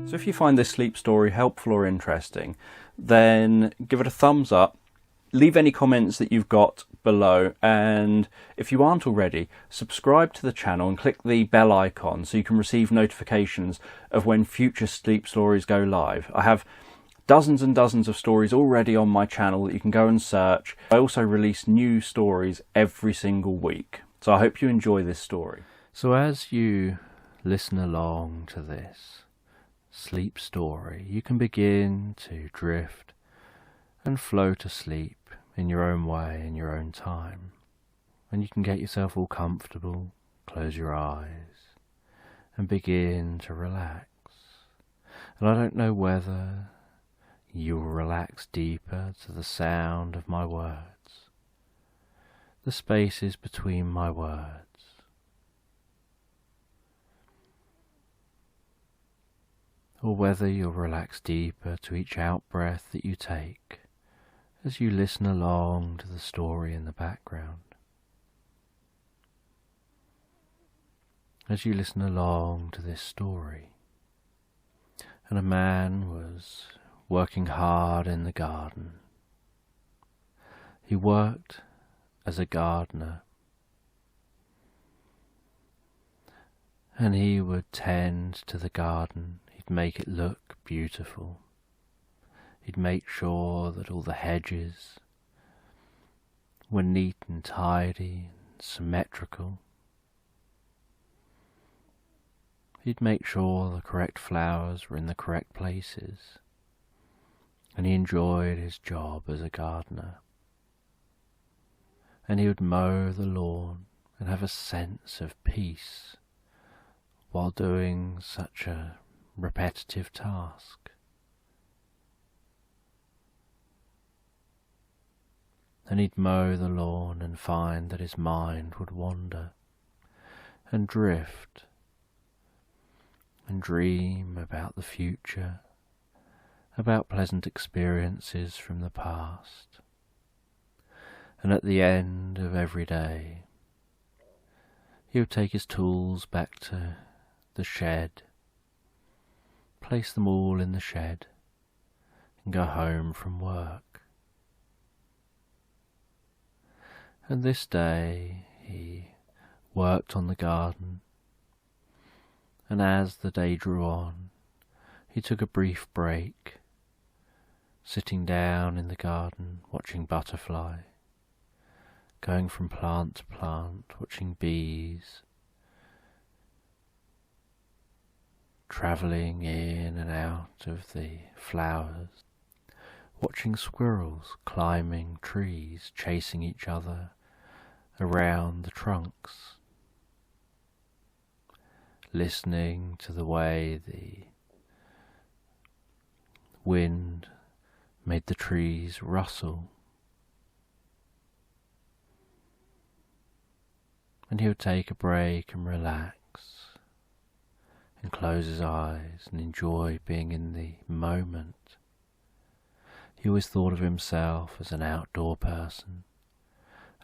So if you find this sleep story helpful or interesting, then give it a thumbs up, leave any comments that you've got below, and if you aren't already, subscribe to the channel and click the bell icon so you can receive notifications of when future sleep stories go live. I have dozens and dozens of stories already on my channel that you can go and search. I also release new stories every single week, so I hope you enjoy this story. So as you listen along to this sleep story, you can begin to drift and float asleep in your own way, in your own time. And you can get yourself all comfortable, close your eyes, and begin to relax. And I don't know whether you will relax deeper to the sound of my words, the spaces between my words, or whether you'll relax deeper to each out-breath that you take as you listen along to the story in the background. As you listen along to this story, and a man was working hard in the garden. He worked as a gardener, and he would tend to the garden. He'd make it look beautiful. He'd make sure that all the hedges were neat and tidy and symmetrical. He'd make sure the correct flowers were in the correct places, and he enjoyed his job as a gardener. And he would mow the lawn and have a sense of peace while doing such a repetitive task. And he'd mow the lawn and find that his mind would wander and drift and dream about the future, about pleasant experiences from the past. And at the end of every day, he would take his tools back to the shed, place them all in the shed, and go home from work. And this day he worked on the garden, and as the day drew on, he took a brief break, sitting down in the garden, watching butterfly, going from plant to plant, watching bees, travelling in and out of the flowers, watching squirrels climbing trees, chasing each other around the trunks, listening to the way the wind made the trees rustle. And he would take a break and relax and close his eyes and enjoy being in the moment. He always thought of himself as an outdoor person,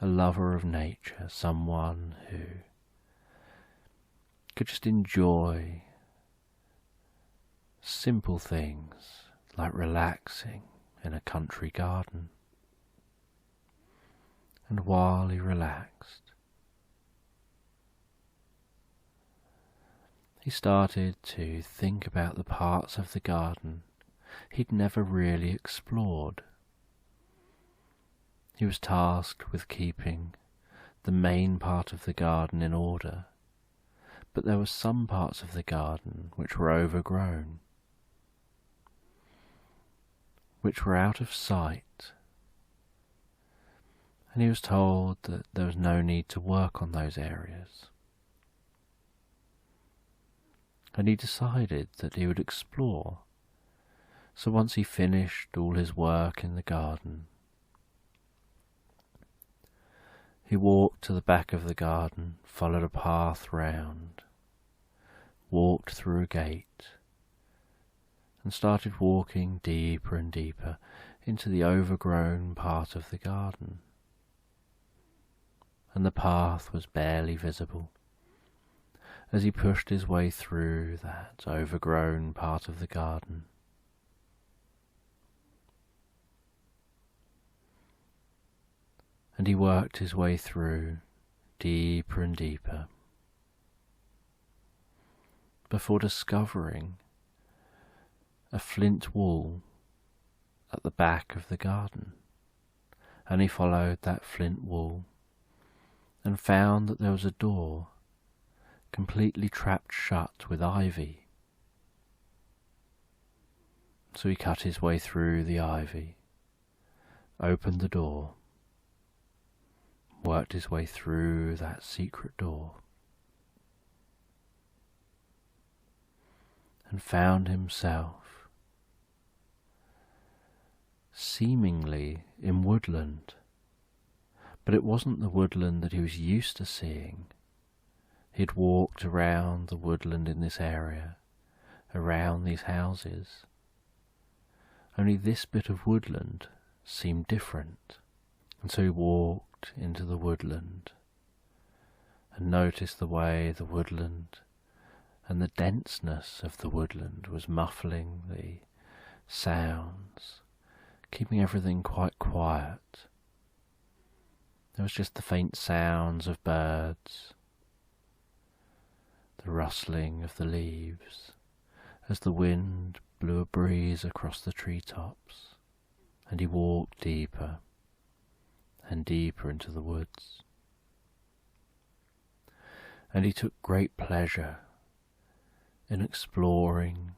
a lover of nature, someone who could just enjoy simple things like relaxing in a country garden. And while he relaxed, he started to think about the parts of the garden he'd never really explored. He was tasked with keeping the main part of the garden in order, but there were some parts of the garden which were overgrown, which were out of sight, and he was told that there was no need to work on those areas. And he decided that he would explore. So once he finished all his work in the garden, he walked to the back of the garden, followed a path round, walked through a gate, and started walking deeper and deeper into the overgrown part of the garden. And the path was barely visible, as he pushed his way through that overgrown part of the garden. And he worked his way through deeper and deeper, before discovering a flint wall at the back of the garden. And he followed that flint wall and found that there was a door completely trapped shut with ivy. So he cut his way through the ivy, opened the door, worked his way through that secret door, and found himself seemingly in woodland. But it wasn't the woodland that he was used to seeing. He'd walked around the woodland in this area, around these houses. Only this bit of woodland seemed different, and so he walked into the woodland and noticed the way the woodland and the denseness of the woodland was muffling the sounds, keeping everything quite quiet. There was just the faint sounds of birds, the rustling of the leaves as the wind blew a breeze across the treetops, and he walked deeper and deeper into the woods. And he took great pleasure in exploring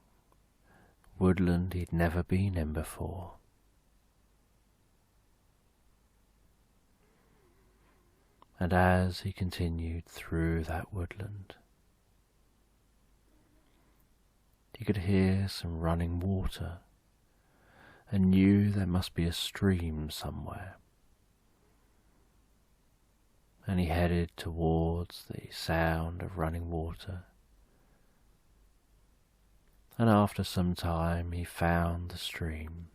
woodland he'd never been in before. And as he continued through that woodland, he could hear some running water and knew there must be a stream somewhere. And he headed towards the sound of running water. And after some time he found the stream.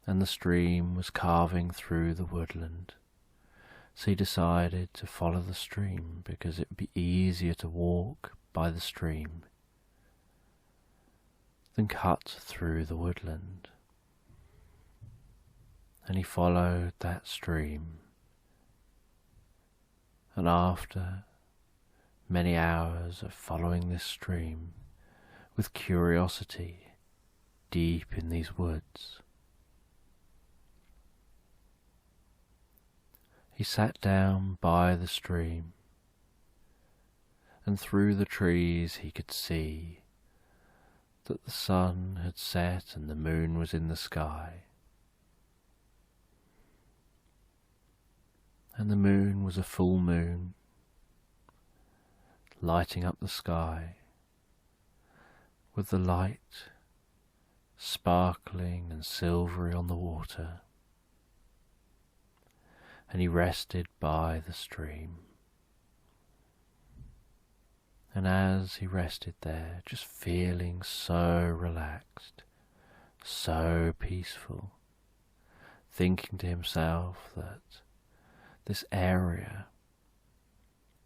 And the stream was carving through the woodland. So he decided to follow the stream because it would be easier to walk by the stream than cut through the woodland. And he followed that stream, and after many hours of following this stream with curiosity deep in these woods, he sat down by the stream, and through the trees he could see that the sun had set and the moon was in the sky. And the moon was a full moon, lighting up the sky with the light sparkling and silvery on the water. And he rested by the stream. And as he rested there, just feeling so relaxed, so peaceful, thinking to himself that this area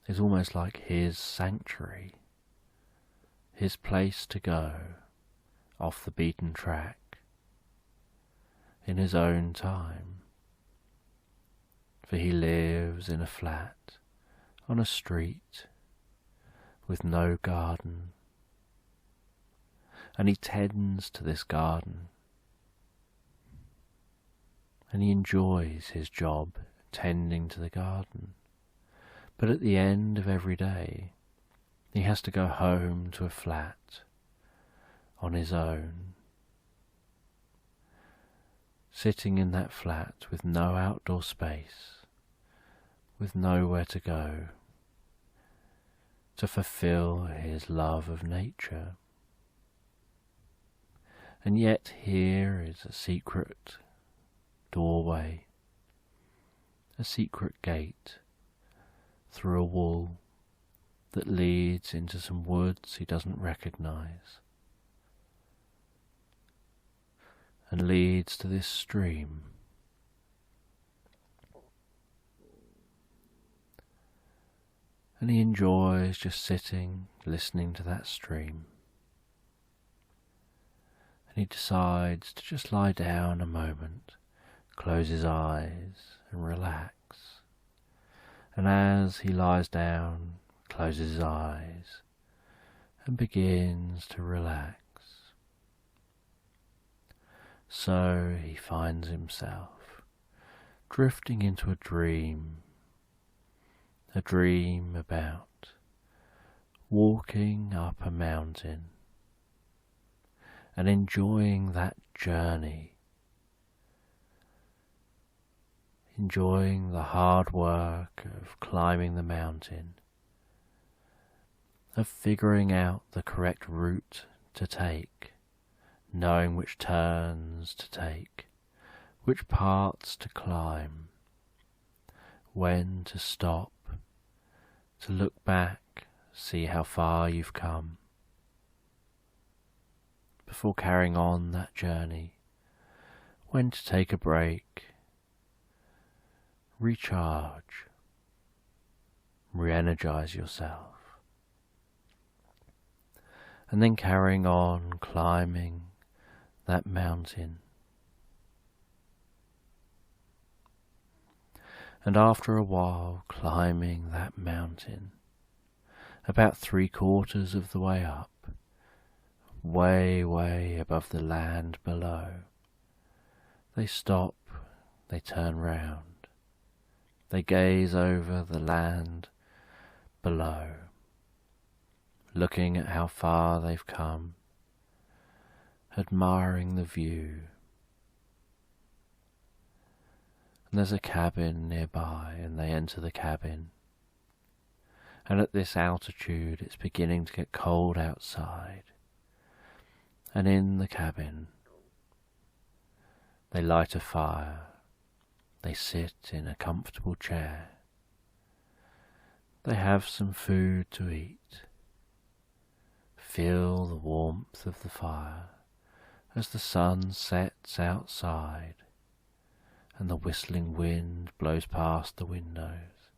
is almost like his sanctuary, his place to go off the beaten track in his own time. For he lives in a flat on a street with no garden, and he tends to this garden, and he enjoys his job tending to the garden. But at the end of every day he has to go home to a flat on his own, sitting in that flat with no outdoor space, with nowhere to go to fulfill his love of nature. And yet here is a secret doorway, a secret gate through a wall that leads into some woods he doesn't recognize, and leads to this stream. and he enjoys just sitting, listening to that stream. And he decides to just lie down a moment, close his eyes and relax. And as he lies down, closes his eyes and begins to relax, so he finds himself drifting into a dream about walking up a mountain and enjoying that journey, enjoying the hard work of climbing the mountain, of figuring out the correct route to take, knowing which turns to take, which parts to climb, when to stop, to look back, see how far you've come, before carrying on that journey, when to take a break, recharge, re-energize yourself, and then carrying on climbing that mountain. And after a while climbing that mountain, about 3/4 of the way up, way above the land below, they stop, they turn round, they gaze over the land below, looking at how far they've come, admiring the view. And there's a cabin nearby, and they enter the cabin. And at this altitude it's beginning to get cold outside. And in the cabin they light a fire, they sit in a comfortable chair, they have some food to eat, feel the warmth of the fire as the sun sets outside and the whistling wind blows past the windows,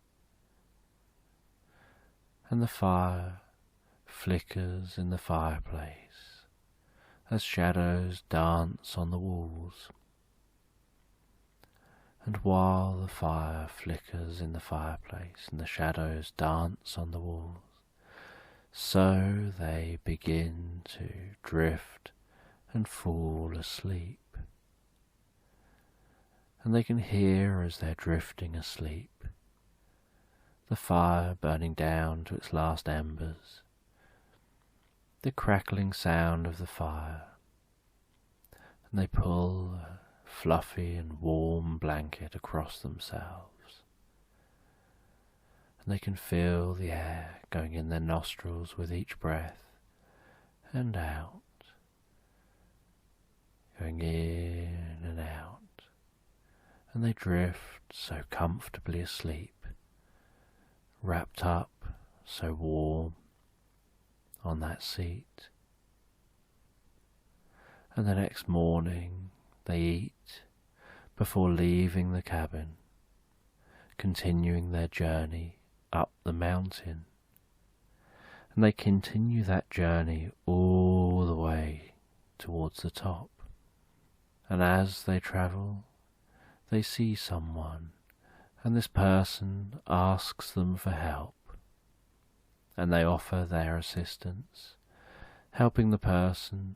and the fire flickers in the fireplace as shadows dance on the walls. And while the fire flickers in the fireplace and the shadows dance on the walls, so they begin to drift and fall asleep. And they can hear, as they're drifting asleep, the fire burning down to its last embers, the crackling sound of the fire, and they pull a fluffy and warm blanket across themselves, and they can feel the air going in their nostrils with each breath and out, going in and out, and they drift so comfortably asleep, wrapped up so warm on that seat. And the next morning they eat before leaving the cabin, continuing their journey up the mountain. And they continue that journey all the way towards the top. And as they travel, they see someone, and this person asks them for help, and they offer their assistance, helping the person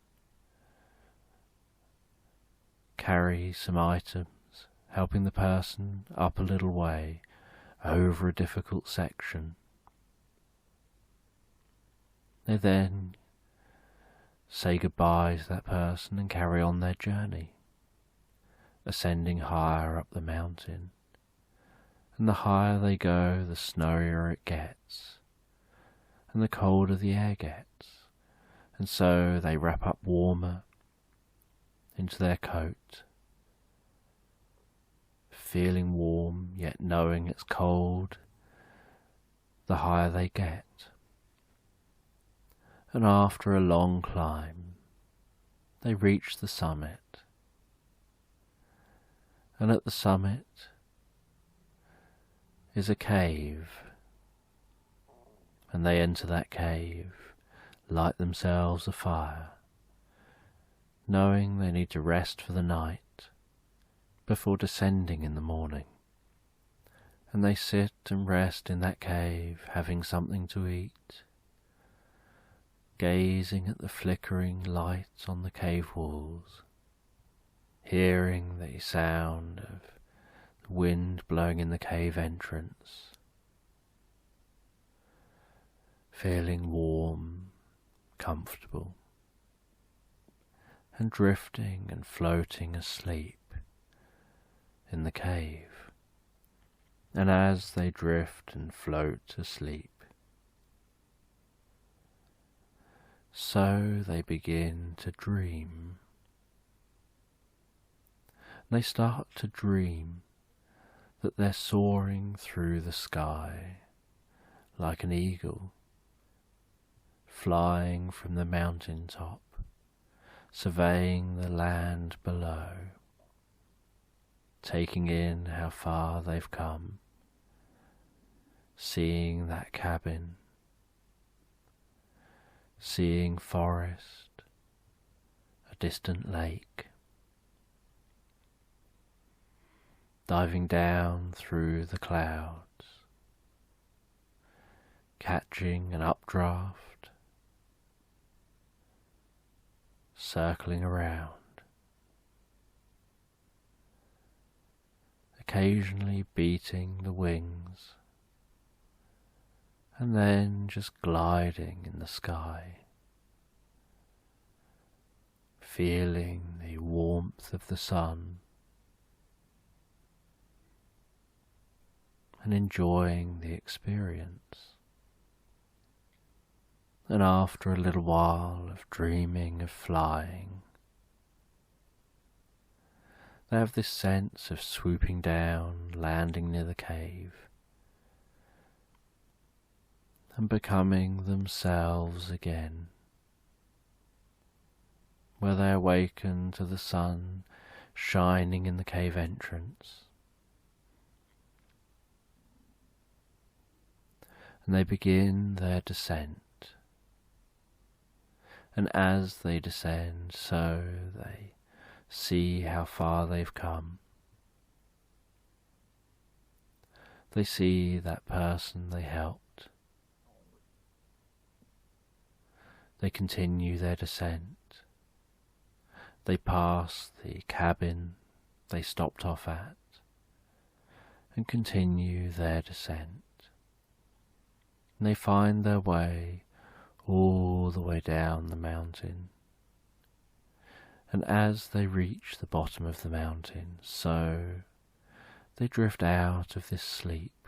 carry some items, helping the person up a little way over a difficult section. They then say goodbye to that person and carry on their journey, ascending higher up the mountain. And the higher they go, the snowier it gets, and the colder the air gets, and so they wrap up warmer into their coat, feeling warm yet knowing it's cold the higher they get. And after a long climb they reach the summit, and at the summit is a cave, and they enter that cave, light themselves a fire, knowing they need to rest for the night before descending in the morning. And they sit and rest in that cave, having something to eat, gazing at the flickering light on the cave walls, hearing the sound of the wind blowing in the cave entrance, feeling warm, comfortable, and drifting and floating asleep in the cave. And as they drift and float asleep, so they begin to dream. They start to dream that they're soaring through the sky like an eagle, flying from the mountain top, surveying the land below, taking in how far they've come, seeing that cabin, seeing forest, a distant lake, diving down through the clouds, catching an updraft, circling around, occasionally beating the wings, and then just gliding in the sky, feeling the warmth of the sun and enjoying the experience. And after a little while of dreaming of flying, they have this sense of swooping down, landing near the cave, and becoming themselves again, where they awaken to the sun shining in the cave entrance, and they begin their descent. And as they descend, so they see how far they've come. They see that person they helped. They continue their descent. They pass the cabin they stopped off at and continue their descent. And they find their way all the way down the mountain. And as they reach the bottom of the mountain, so they drift out of this sleep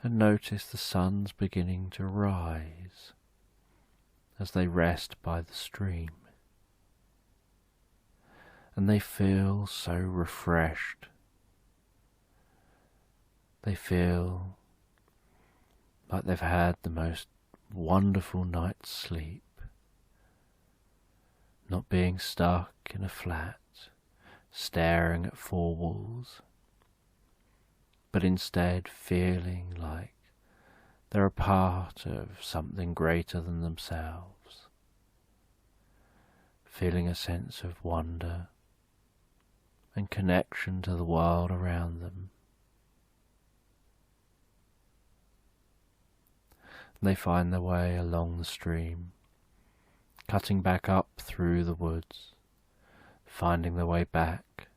and notice the sun's beginning to rise as they rest by the stream. And they feel so refreshed. They feel like they've had the most wonderful night's sleep, not being stuck in a flat, staring at four walls, but instead feeling like they're a part of something greater than themselves, feeling a sense of wonder and connection to the world around them. They find their way along the stream, cutting back up through the woods, finding their way back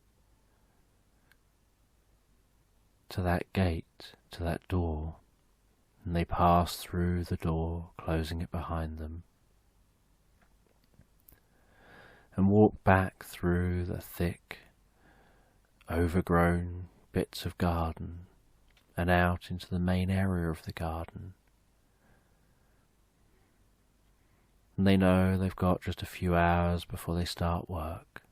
to that gate, to that door, and they pass through the door, closing it behind them, and walk back through the thick, overgrown bits of garden and out into the main area of the garden. And they know they've got just a few hours before they start work.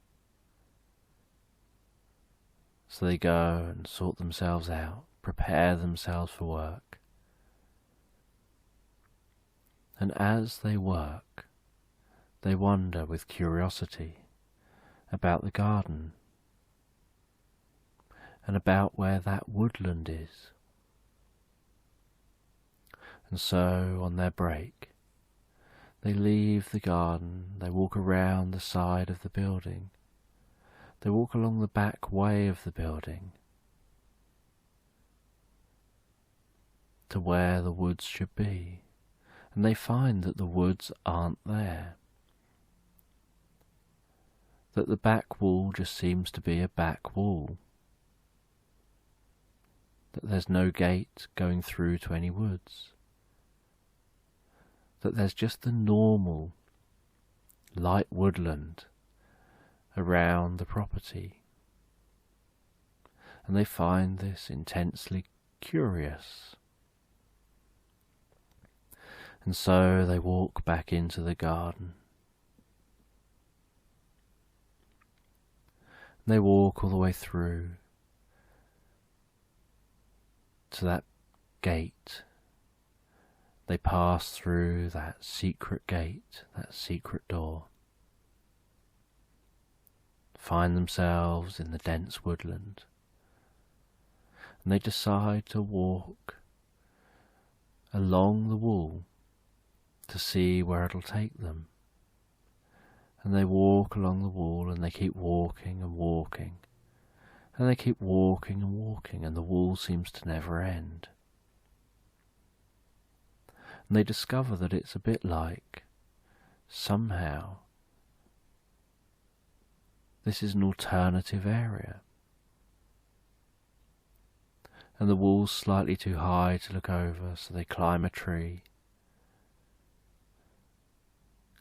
So they go and sort themselves out, prepare themselves for work. And as they work, they wonder with curiosity about the garden and about where that woodland is. And so, on their break, they leave the garden, they walk around the side of the building, they walk along the back way of the building, to where the woods should be, and they find that the woods aren't there. That the back wall just seems to be a back wall. That there's no gate going through to any woods. That there's just the normal light woodland around the property. And they find this intensely curious. And so they walk back into the garden. And they walk all the way through to that gate. They pass through that secret gate, that secret door, find themselves in the dense woodland, and they decide to walk along the wall to see where it'll take them. And they walk along the wall, and they keep walking and walking, and they keep walking and walking, and the wall seems to never end. And they discover that it's a bit like, somehow, this is an alternative area. And the wall's slightly too high to look over, so they climb a tree,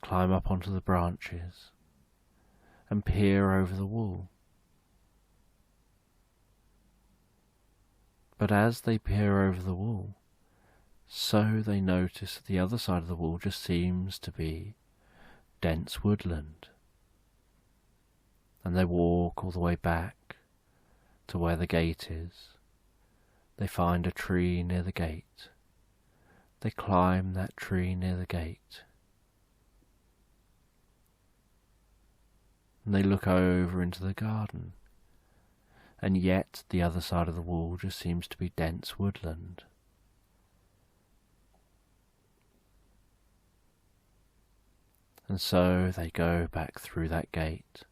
climb up onto the branches, and peer over the wall. But as they peer over the wall, so they notice that the other side of the wall just seems to be dense woodland. And they walk all the way back to where the gate is. They find a tree near the gate. They climb that tree near the gate. And they look over into the garden. And yet the other side of the wall just seems to be dense woodland. And so they go back through that gate.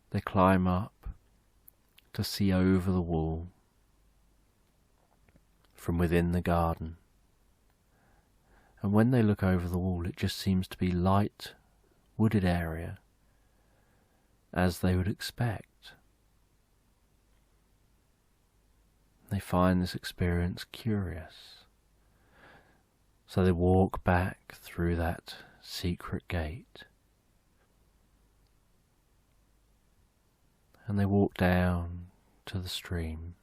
They climb up to see over the wall from within the garden. And when they look over the wall, it just seems to be light, wooded area, as they would expect. They find this experience curious. So they walk back through that secret gate. And they walk down to the stream.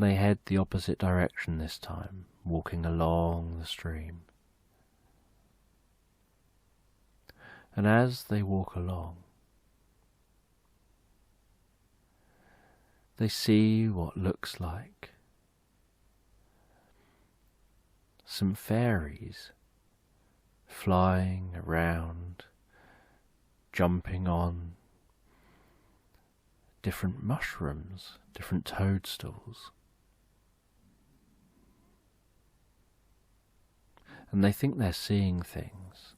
They head the opposite direction this time, walking along the stream. And as they walk along, they see what looks like some fairies flying around, jumping on different mushrooms, different toadstools. And they think they're seeing things.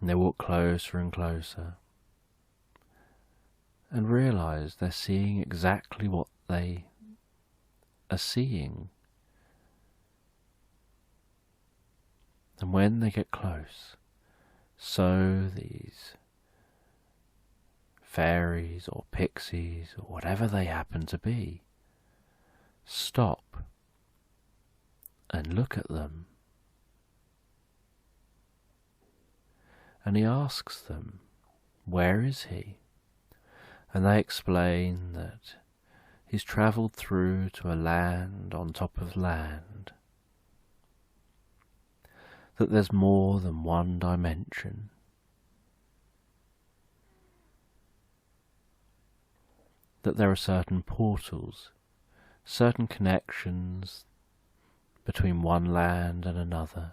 And they walk closer and closer and realize they're seeing exactly what they are seeing. And when they get close, so these fairies or pixies or whatever they happen to be stop and look at them. And he asks them, where is he? And they explain that he's travelled through to a land on top of land, that there's more than one dimension, that there are certain portals, certain connections between one land and another,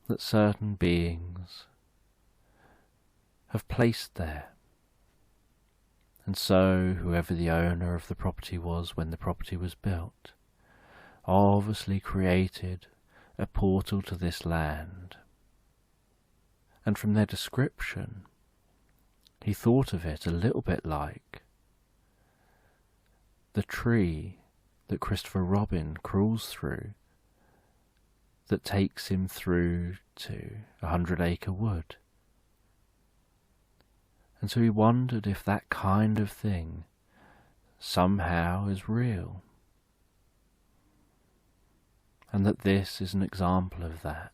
that certain beings have placed there And so whoever the owner of the property was when the property was built obviously created a portal to this land. And from their description, he thought of it a little bit like the tree that Christopher Robin crawls through that takes him through to 100-acre wood. And so he wondered if that kind of thing somehow is real, and that this is an example of that,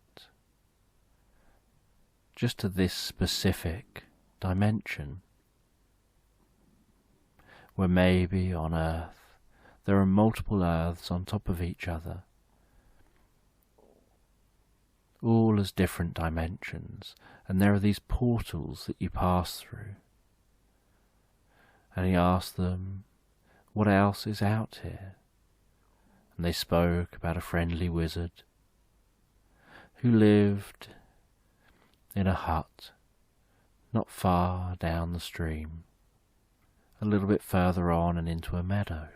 just to this specific dimension, where maybe on Earth there are multiple Earths on top of each other, all as different dimensions, and there are these portals that you pass through. And he asked them, what else is out here? And they spoke about a friendly wizard who lived in a hut not far down the stream, a little bit further on and into a meadow.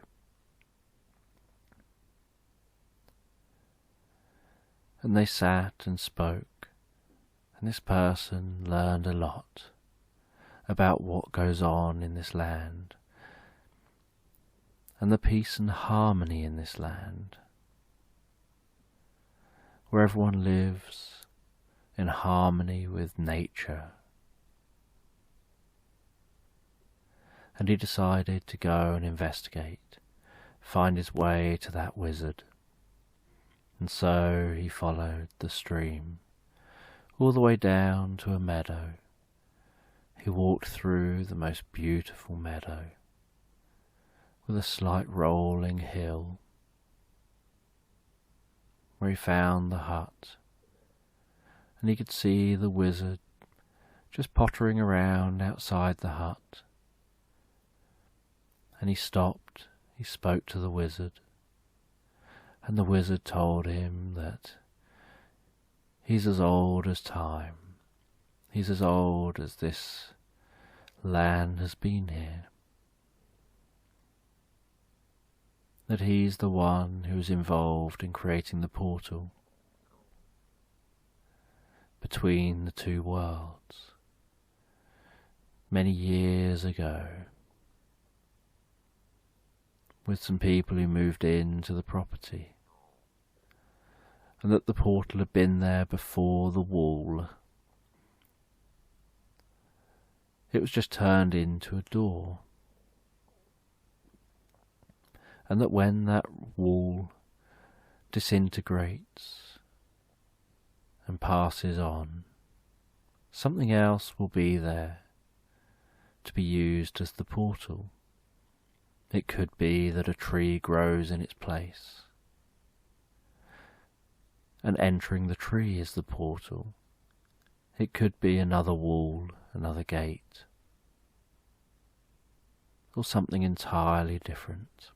And they sat and spoke, and this person learned a lot about what goes on in this land, and the peace and harmony in this land, where everyone lives in harmony with nature. And he decided to go and investigate, find his way to that wizard. And so he followed the stream all the way down to a meadow. He walked through the most beautiful meadow with a slight rolling hill, where he found the hut, and he could see the wizard just pottering around outside the hut. And he stopped, he spoke to the wizard, and the wizard told him that he's as old as time, he's as old as this land has been here, that he's the one who was involved in creating the portal between the two worlds many years ago, with some people who moved into the property, and that the portal had been there before the wall. It was just turned into a door, and that when that wall disintegrates and passes on, something else will be there to be used as the portal. It could be that a tree grows in its place, and entering the tree is the portal. It could be another wall, another gate, or something entirely different.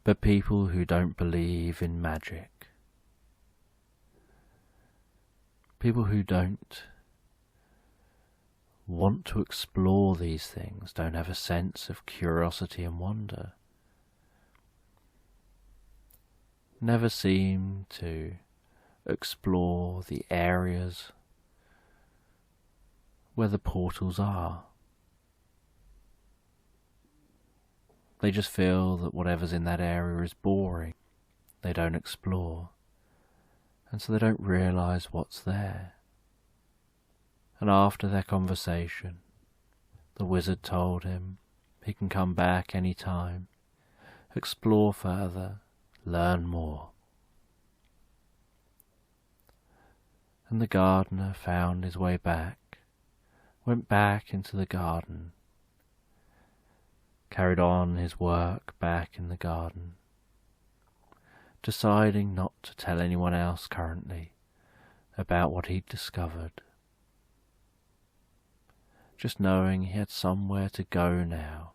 But people who don't believe in magic, people who don't want to explore these things, don't have a sense of curiosity and wonder, never seem to explore the areas where the portals are. They just feel that whatever's in that area is boring. They don't explore, and so they don't realise what's there. And after their conversation, the wizard told him he can come back any time, explore further, learn more. And the gardener found his way back, went back into the garden, carried on his work back in the garden, deciding not to tell anyone else currently about what he'd discovered, just knowing he had somewhere to go now,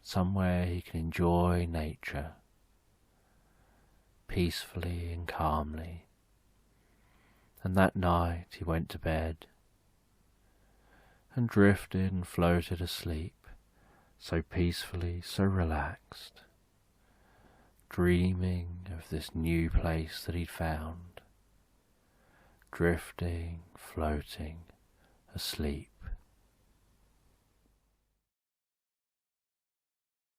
somewhere he can enjoy nature peacefully and calmly. And that night he went to bed, and drifted and floated asleep, so peacefully, so relaxed, dreaming of this new place that he'd found, drifting, floating, asleep.